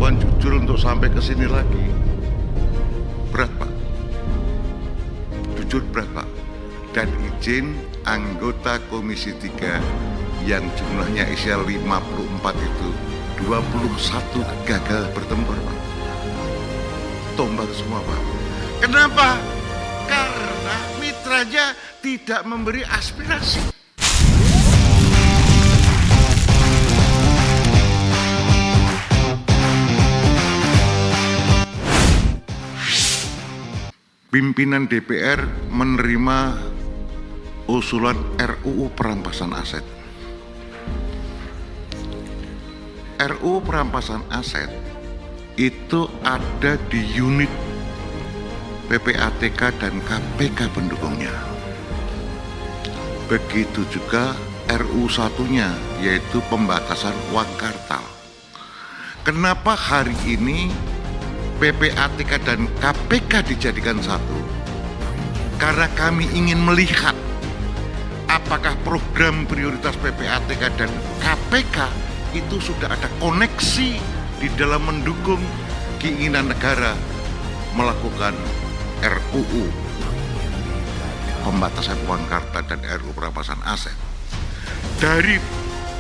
kawan-kawan jujur untuk sampai ke sini lagi. Berat, Pak. Jujur berat, Pak. Dan izin anggota Komisi 3 yang jumlahnya isi 54 itu 21 gagal bertempur, Pak. Tombak semua, Pak. Kenapa? Karena mitranya tidak memberi aspirasi. Pimpinan DPR menerima usulan RUU perampasan aset. RUU perampasan aset itu ada di unit PPATK dan KPK pendukungnya. Begitu juga RUU satunya, yaitu pembatasan uang kartal. Kenapa hari ini PPATK dan KPK dijadikan satu? Karena kami ingin melihat apakah program prioritas PPATK dan KPK itu sudah ada koneksi di dalam mendukung keinginan negara melakukan RUU pembatasan uang kartal dan RUU perampasan aset. Dari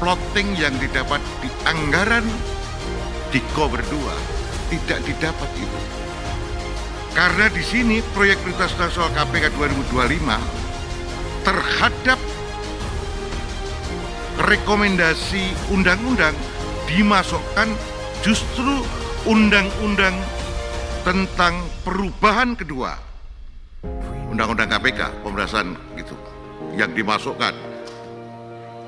plotting yang didapat di anggaran di Kober 2 tidak didapat itu. Karena di sini proyek prioritas nasional KPK 2025 terhadap rekomendasi undang-undang dimasukkan justru undang-undang tentang perubahan kedua, undang-undang KPK pembahasan gitu yang dimasukkan.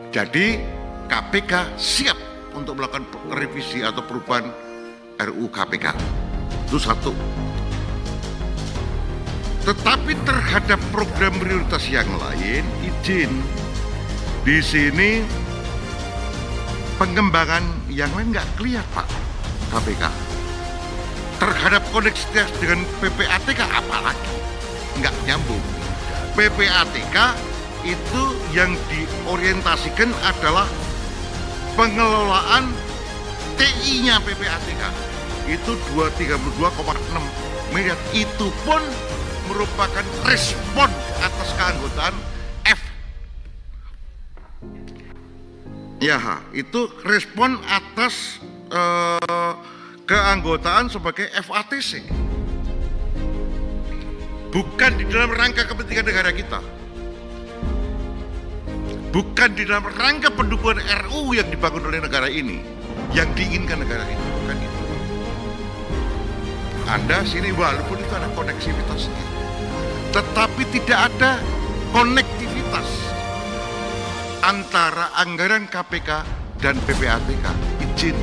Jadi KPK siap untuk melakukan revisi atau perubahan RUU KPK. Itu satu. Tetapi terhadap program prioritas yang lain, izin di sini pengembangan yang lain nggak kelihatan, Pak. KPK terhadap koneksitas dengan PPATK apalagi nggak nyambung. PPATK itu yang diorientasikan adalah pengelolaan TI-nya PPATK itu 232,6 miliar. Itu pun merupakan respon atas keanggotaan F. Ya, itu respon atas keanggotaan sebagai FATC. Bukan di dalam rangka kepentingan negara kita. Bukan di dalam rangka pendukungan RUU yang dibangun oleh negara ini, yang diinginkan negara ini, bukan itu. Anda sini walaupun itu ada koneksivitasnya, tetapi tidak ada konektivitas antara anggaran KPK dan PPATK. Izin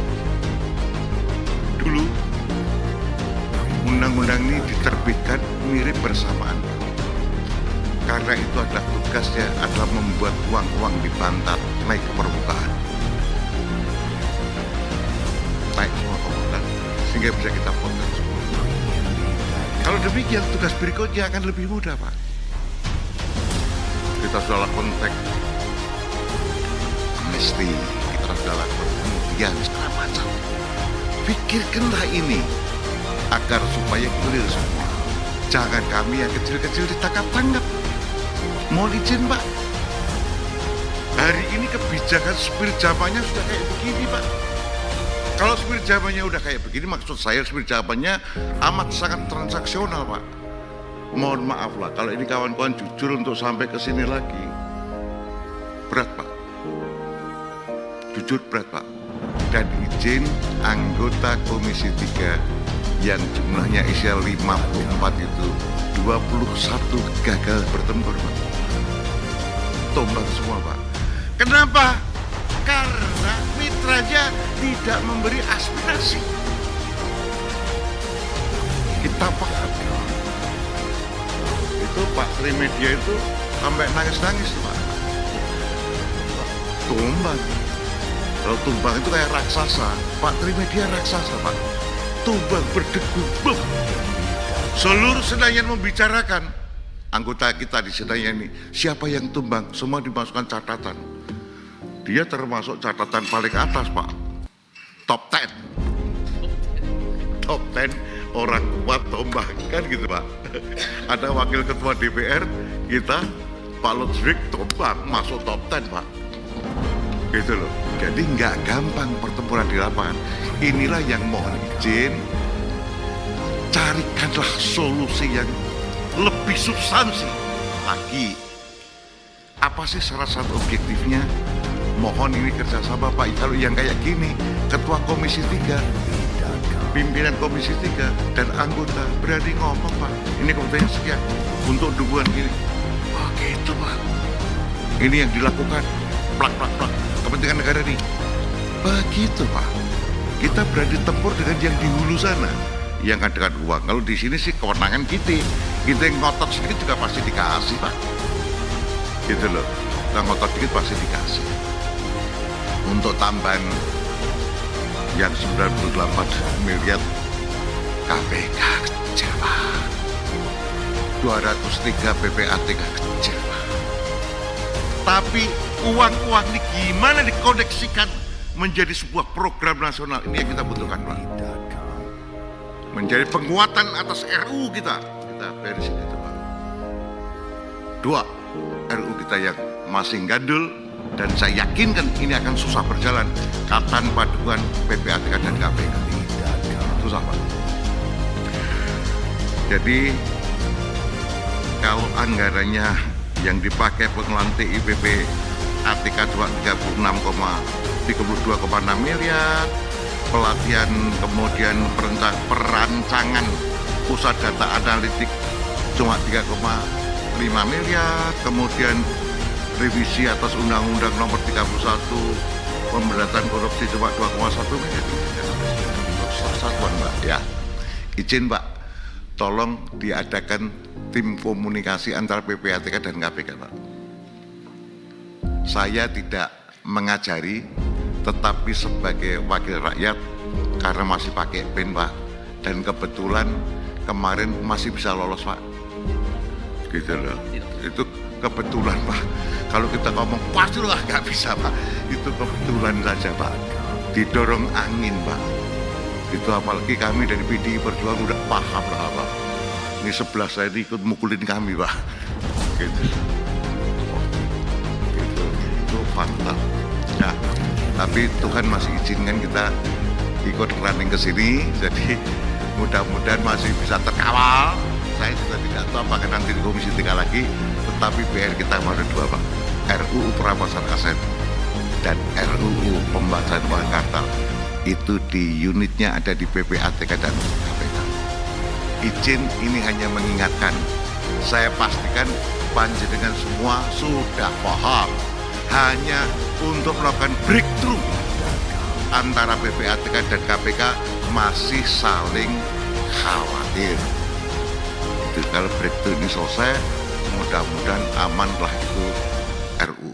dulu undang-undang ini diterbitkan mirip bersamaan. Karena itu adalah tugasnya adalah membuat uang-uang di pantat naik ke permukaan. Naik semua permukaan sehingga bisa kita potret semua. Kalau demikian tugas berikutnya akan lebih mudah, Pak. Kita sudah lakukan teks amnesti, kita sudah lakukan kemudian segala macam. Pikirkanlah ini agar supaya clear semua. Jangan kami yang kecil-kecil ditangkap-tangkap. Mohon izin, Pak. Hari ini kebijakan spirit zamannya sudah kayak begini, Pak. Kalau spirit zamannya udah kayak begini, maksud saya spirit zamannya amat sangat transaksional, Pak. Mohon maaf lah, kalau ini kawan-kawan jujur untuk sampai ke sini lagi. Berat, Pak. Jujur berat, Pak. Dan izin anggota Komisi 3 yang jumlahnya isi 54 itu 21 gagal bertempur, Pak. Tombak semua, Pak. Kenapa? Karena mitranya tidak memberi aspirasi. Kita paham. Itu Pak Trimedia itu sampai nangis-nangis, Pak. Tumbang. Kalau tumbang itu kayak raksasa. Pak Trimedia raksasa, Pak. Tumbang berdebu. Bum. Seluruh Senayan membicarakan. Anggota kita di Senayan ini, siapa yang tumbang, semua dimasukkan catatan. Dia termasuk catatan paling atas, Pak. Top 10. top 10 orang kuat tombak kan gitu Pak. Ada wakil ketua DPR kita Pak Lutfik tombak masuk top 10 Pak, gitu loh. Jadi nggak gampang pertempuran di lapangan. Inilah yang mohon izin, carikanlah solusi yang lebih substansi lagi. Apa sih salah satu objektifnya? Mohon ini kerjasama Pak. Kalau yang kayak gini, Ketua Komisi 3, pimpinan Komisi 3 dan anggota berani ngomong Pak, ini komitmennya sekian untuk dukungan gini. Wah gitu Pak, ini yang dilakukan plak kepentingan negara ini. Begitu Pak, kita berani tempur dengan yang di hulu sana, yang kan dengan uang. Kalau di sini sih kewenangan kita yang ngotot sedikit juga pasti dikasih Pak, gitu loh. Kita ngotot sedikit pasti dikasih. Untuk tambahan yang 98 miliar KPK kecil Pak, 203 PPATK kecil Pak. Tapi uang-uang ini gimana dikoneksikan menjadi sebuah program nasional, ini yang kita butuhkan Pak. Menjadi penguatan atas RUU kita beresin itu Pak. 2, RUU kita yang masih gandul, dan saya yakinkan ini akan susah berjalan tanpa dukungan PPATK dan KPK. Susah Pak. Jadi kalau anggarannya yang dipakai pengelolaan TIPP ATK 36,32,6 miliar, pelatihan kemudian perancangan pusat data analitik cuma 3,5 miliar, kemudian revisi atas Undang-Undang Nomor 31 Pemberantasan Korupsi cuma 2,1 miliar. Satuan Mbak ya. Izin Pak, tolong diadakan tim komunikasi antara PPATK dan KPK Pak. Saya tidak mengajari, tetapi sebagai wakil rakyat karena masih pakai PIN Pak, dan kebetulan kemarin masih bisa lolos Pak, gitu loh. Itu kebetulan Pak. Kalau kita ngomong pastilah nggak bisa Pak, itu kebetulan saja Pak, didorong angin Pak. Itu apalagi kami dari PDI Perjuangan udah paham lah Pak. Ini sebelah saya ikut mukulin kami Pak, gitu. Itu fakta. Nah, tapi Tuhan masih izinkan kita ikut running ke sini, jadi mudah-mudahan masih bisa terkawal. Saya juga tidak tahu apakah nanti di Komisi 3 lagi, tetapi PR kita ada 2 Pak, RUU perampasan aset dan RUU pembahasan uang kartal. Itu di unitnya ada di PPATK dan KPK. Izin ini hanya mengingatkan, saya pastikan panjenengan semua sudah paham, hanya untuk melakukan breakthrough antara PPATK dan KPK masih saling khawatir. Itu kalau breakthrough ini selesai, mudah-mudahan amanlah itu RUU.